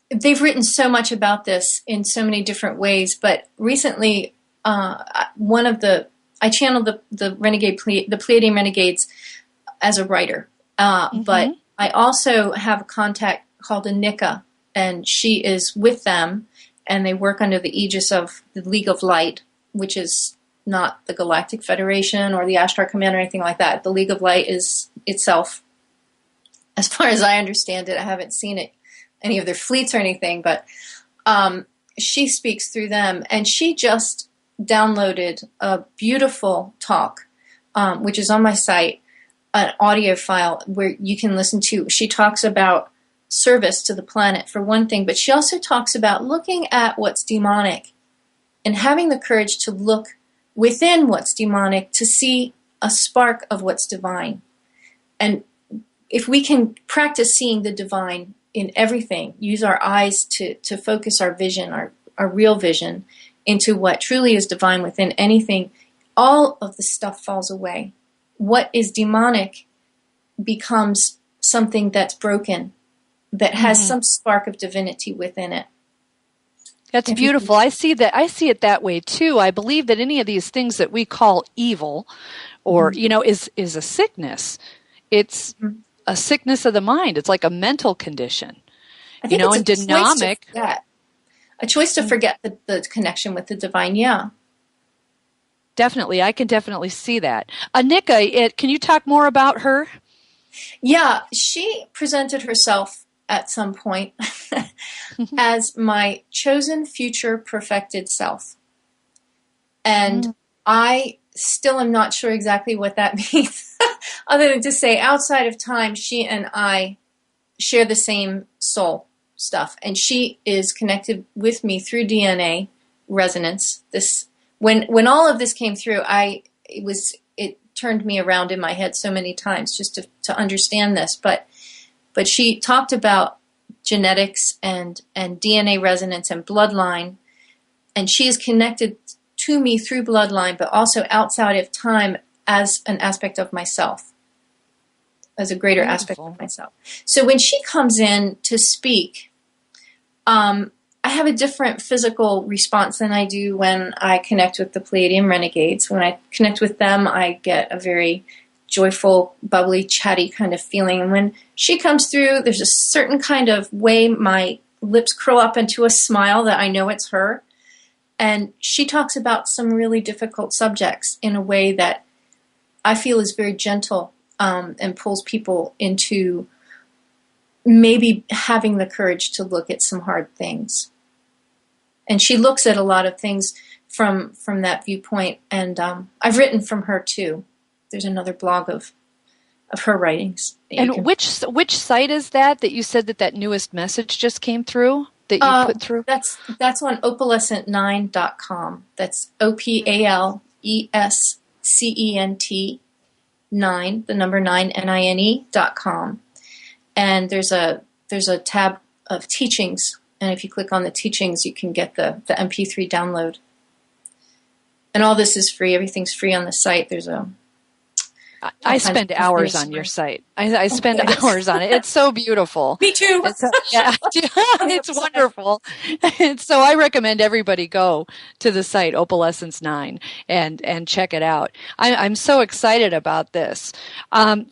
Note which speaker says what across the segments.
Speaker 1: they've written so much about this in so many different ways, but recently, one of the I channeled the the Pleiadian Renegades as a writer, but
Speaker 2: Mm-hmm.
Speaker 1: I also have a contact called Anica, and she is with them, and they work under the aegis of the League of Light, which is not the Galactic Federation or the Ashtar Command or anything like that. The League of Light is itself, as far as I understand it. I haven't seen it, any of their fleets or anything, but she speaks through them, and she just downloaded a beautiful talk, which is on my site, an audio file where you can listen to. She talks about service to the planet for one thing, but she also talks about looking at what's demonic and having the courage to look within what's demonic to see a spark of what's divine. And if we can practice seeing the divine in everything, use our eyes to focus our vision, our real vision, into what truly is divine within anything, all of the stuff falls away. What is demonic becomes something that's broken, that has
Speaker 2: Mm-hmm.
Speaker 1: some spark of divinity within it.
Speaker 2: That's
Speaker 1: If you can,
Speaker 2: beautiful. I see that. I see it that way too. I believe that any of these things that we call evil, or is a sickness. It's
Speaker 1: Mhm.
Speaker 2: a sickness of the mind. It's like a mental condition.
Speaker 1: I think it's a
Speaker 2: And
Speaker 1: choice to
Speaker 2: dynamic.
Speaker 1: forget. A choice to forget the connection with the divine, yeah.
Speaker 2: Definitely, I can definitely see that. Anika, can you talk more about her?
Speaker 1: Yeah, she presented herself at some point as my chosen future perfected self. And
Speaker 2: Mm.
Speaker 1: I still am not sure exactly what that means, other than to say outside of time, she and I share the same soul stuff. And she is connected with me through DNA resonance. When all of this came through, it turned me around in my head so many times just to understand this. But she talked about genetics and DNA resonance and bloodline, and she is connected to me through bloodline, but also outside of time as an aspect of myself, as a greater aspect
Speaker 2: Beautiful.
Speaker 1: of myself. So when she comes in to speak, I have a different physical response than I do when I connect with the Pleiadian Renegades. When I connect with them, I get a very joyful, bubbly, chatty kind of feeling. And when she comes through, there's a certain kind of way my lips curl up into a smile that I know it's her. And she talks about some really difficult subjects in a way that I feel is very gentle, and pulls people into maybe having the courage to look at some hard things. And she looks at a lot of things from that viewpoint. And I've written from her too. There's another blog of her writings that you
Speaker 2: And
Speaker 1: can.
Speaker 2: which site is that you said that newest message just came through that you put through?
Speaker 1: That's on opalescent9.com. That's OPALESCENT 9, the number 9, NINE.com. And there's a tab of teachings, and if you click on the teachings, you can get the MP3 download. And all this is free. Everything's free on the site. There's all
Speaker 2: I
Speaker 1: kinds
Speaker 2: spend
Speaker 1: of
Speaker 2: hours on your
Speaker 1: information.
Speaker 2: site. I spend
Speaker 1: Okay.
Speaker 2: hours on it. It's so beautiful.
Speaker 1: Me too.
Speaker 2: Yeah,
Speaker 1: On the
Speaker 2: it's
Speaker 1: other side.
Speaker 2: wonderful. And so I recommend everybody go to the site Opalescence 9 and check it out. I'm so excited about this.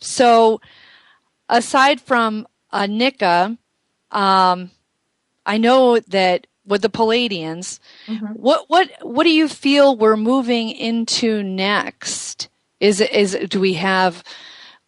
Speaker 2: So aside from Nika, I know that with the Palladians,
Speaker 1: Mm-hmm.
Speaker 2: what do you feel we're moving into next? Do we have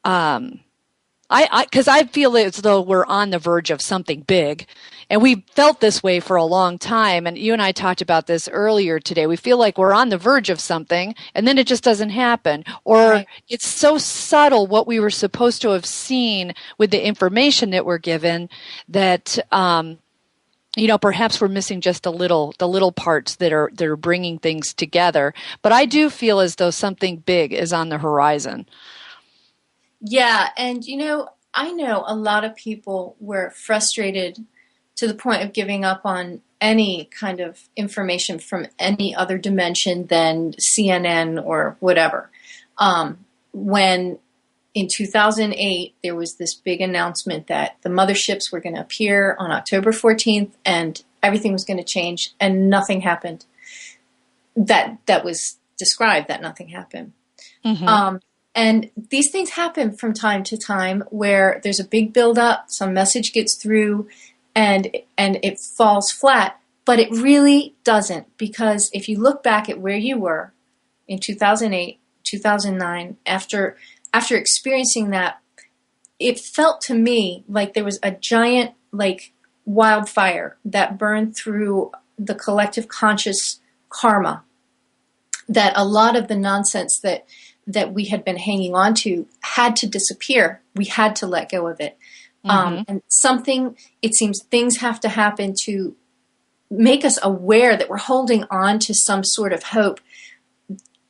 Speaker 2: because I feel as though we're on the verge of something big, and we felt this way for a long time. And you and I talked about this earlier today. We feel like we're on the verge of something, and then it just doesn't happen, or
Speaker 1: Right.
Speaker 2: it's so subtle what we were supposed to have seen with the information that we're given that perhaps we're missing just the little parts that are bringing things together. But I do feel as though something big is on the horizon.
Speaker 1: Yeah, and I know a lot of people were frustrated to the point of giving up on any kind of information from any other dimension than CNN or whatever. When in 2008, there was this big announcement that the motherships were going to appear on October 14th and everything was going to change, and nothing happened. That was described, that nothing happened.
Speaker 2: Mm-hmm.
Speaker 1: And these things happen from time to time where there's a big buildup, some message gets through, and it falls flat. But it really doesn't, because if you look back at where you were in 2008, 2009, after experiencing that, it felt to me like there was a giant, like, wildfire that burned through the collective conscious karma, that a lot of the nonsense that we had been hanging on to had to disappear. We had to let go of it.
Speaker 2: Mm-hmm.
Speaker 1: And it seems things have to happen to make us aware that we're holding on to some sort of hope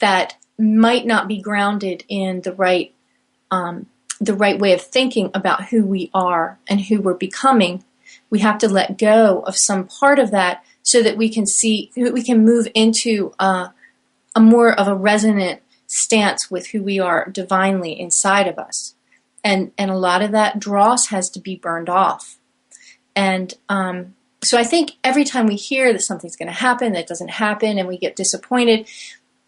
Speaker 1: that might not be grounded in the right way of thinking about who we are and who we're becoming. We have to let go of some part of that so that we can move into a more of a resonant stance with who we are divinely inside of us. And a lot of that dross has to be burned off. And so I think every time we hear that something's going to happen, that doesn't happen, and we get disappointed,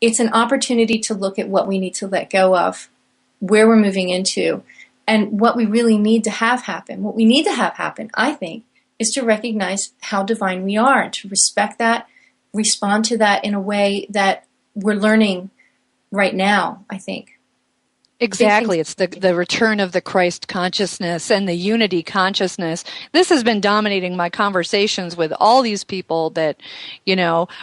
Speaker 1: it's an opportunity to look at what we need to let go of, where we're moving into, and what we really need to have happen. What we need to have happen, I think, is to recognize how divine we are and to respect that, respond to that in a way that we're learning right now, I think.
Speaker 2: Exactly. It's the return of the Christ consciousness and the unity consciousness. This has been dominating my conversations with all these people that,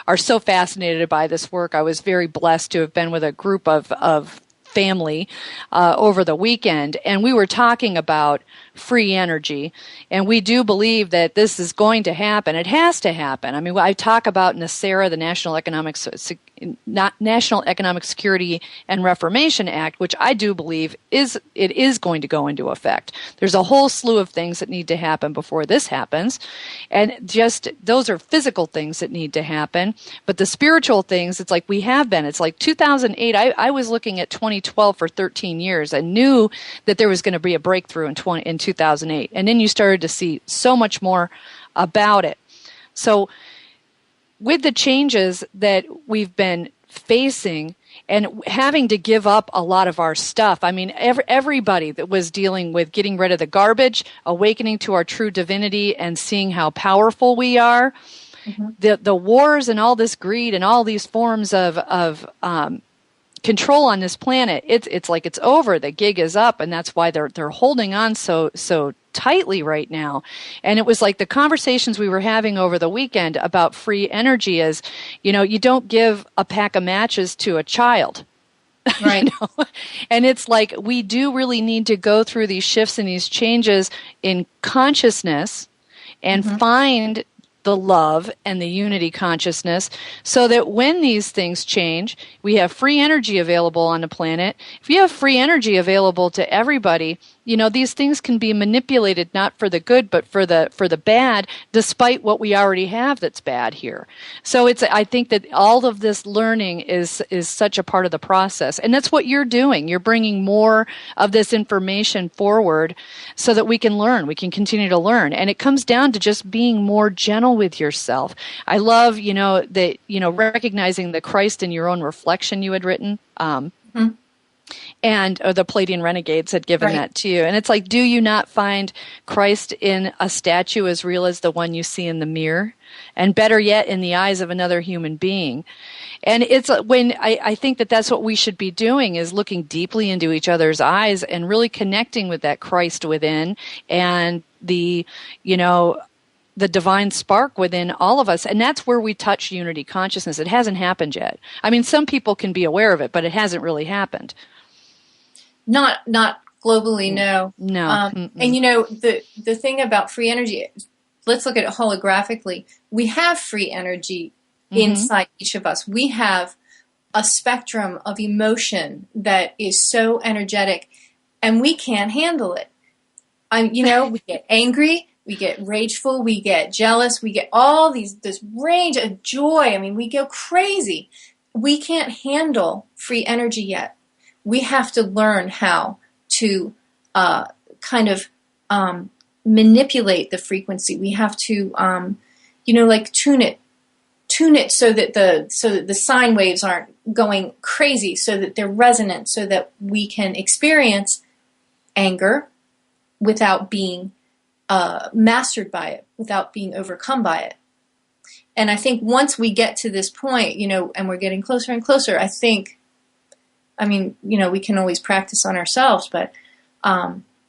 Speaker 2: are so fascinated by this work. I was very blessed to have been with a group of family over the weekend, and we were talking about free energy, and we do believe that this is going to happen. It has to happen. I mean, I talk about NESARA, the National Economic Security and Reformation Act, which I do believe is going to go into effect. There's a whole slew of things that need to happen before this happens, and just those are physical things that need to happen. But the spiritual things, it's like we have been. It's like 2008. I was looking at 2012 for 13 years. I knew that there was going to be a breakthrough in 2008, and then you started to see so much more about it. So with the changes that we've been facing and having to give up a lot of our stuff, I mean, everybody that was dealing with getting rid of the garbage, awakening to our true divinity, and seeing how powerful we are, the wars and all this greed and all these forms of control on this planet, it's like it's over. The gig is up, and that's why they're holding on so tightly right now. And it was like the conversations we were having over the weekend about free energy is, you don't give a pack of matches to a child. Right. And it's like we do really need to go through these shifts and these changes in consciousness and find the love and the unity consciousness, so that when these things change, we have free energy available on the planet. If you have free energy available to everybody, these things can be manipulated not for the good but for the bad, despite what we already have that's bad here. So I think that all of this learning is such a part of the process, and that's what you're doing. You're bringing more of this information forward so that we can learn. We can continue to learn, and it comes down to just being more gentle with yourself. I love, that recognizing the Christ in your own reflection you had written. And the Pleiadian Renegades had given that to you. And it's like, do you not find Christ in a statue as real as the one you see in the mirror? And better yet, in the eyes of another human being. And it's when I think that that's what we should be doing, is looking deeply into each other's eyes and really connecting with that Christ within and the divine spark within all of us. And that's where we touch unity consciousness. It hasn't happened yet. I mean, some people can be aware of it, but it hasn't really happened. Not
Speaker 1: globally, no.
Speaker 2: No.
Speaker 1: And the thing about free energy, let's look at it holographically. We have free energy inside each of us. We have a spectrum of emotion that is so energetic, and we can't handle it. We get angry, we get rageful, we get jealous, we get all this range of joy. I mean, we go crazy. We can't handle free energy yet. We have to learn how to kind of manipulate the frequency. We have to, like tune it so that the sine waves aren't going crazy, so that they're resonant, so that we can experience anger without being mastered by it, without being overcome by it. And I think once we get to this point, and we're getting closer and closer, we can always practice on ourselves, but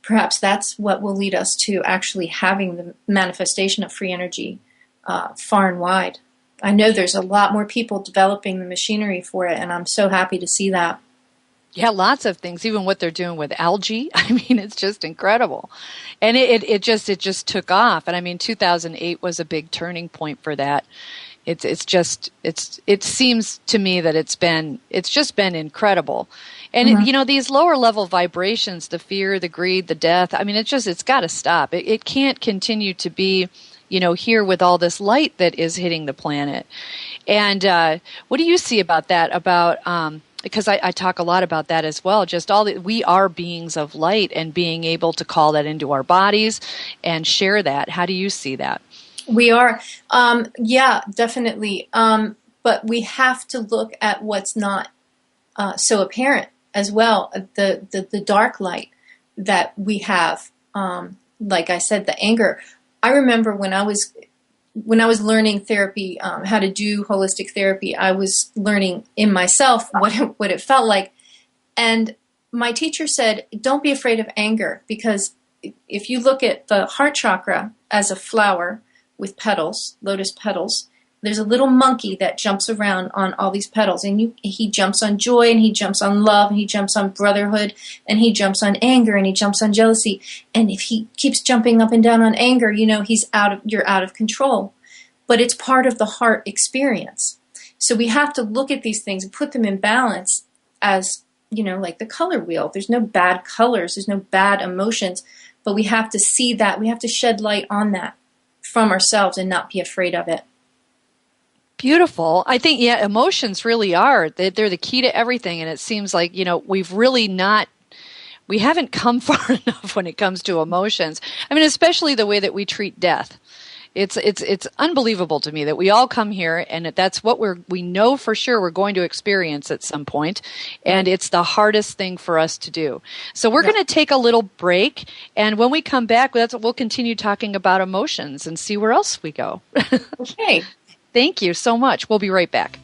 Speaker 1: perhaps that's what will lead us to actually having the manifestation of free energy far and wide. I know there's a lot more people developing the machinery for it, and I'm so happy to see that.
Speaker 2: Yeah, lots of things, even what they're doing with algae. It's just incredible. And it just took off. And 2008 was a big turning point for that. It seems to me that it's just been incredible. And
Speaker 1: Mm-hmm.
Speaker 2: these lower level vibrations, the fear, the greed, the death, it's got to stop. It can't continue to be, here with all this light that is hitting the planet. And what do you see about that? Because I talk a lot about that as well. Just we are beings of light, and being able to call that into our bodies and share that. How do you see that?
Speaker 1: We are, yeah, definitely. But we have to look at what's not so apparent as well. The dark light that we have, like I said, the anger. I remember when I was learning therapy, how to do holistic therapy, I was learning in myself what it felt like. And my teacher said, don't be afraid of anger, because if you look at the heart chakra as a flower with petals, lotus petals, there's a little monkey that jumps around on all these petals, and he jumps on joy, and he jumps on love, and he jumps on brotherhood, and he jumps on anger, and he jumps on jealousy. And if he keeps jumping up and down on anger, you're out of control. But it's part of the heart experience. So we have to look at these things and put them in balance as, like the color wheel. There's no bad colors, there's no bad emotions, but we have to see that, we have to shed light on that from ourselves and not be afraid of it.
Speaker 2: Beautiful. I think, emotions really are. They're the key to everything. And it seems like, we haven't come far enough when it comes to emotions. Especially the way that we treat death. It's unbelievable to me that we all come here, and that's what we know for sure we're going to experience at some point, and it's the hardest thing for us to do. So we're going to take a little break, and when we come back, we'll continue talking about emotions and see where else we go.
Speaker 1: Okay.
Speaker 2: Thank you so much. We'll be right back.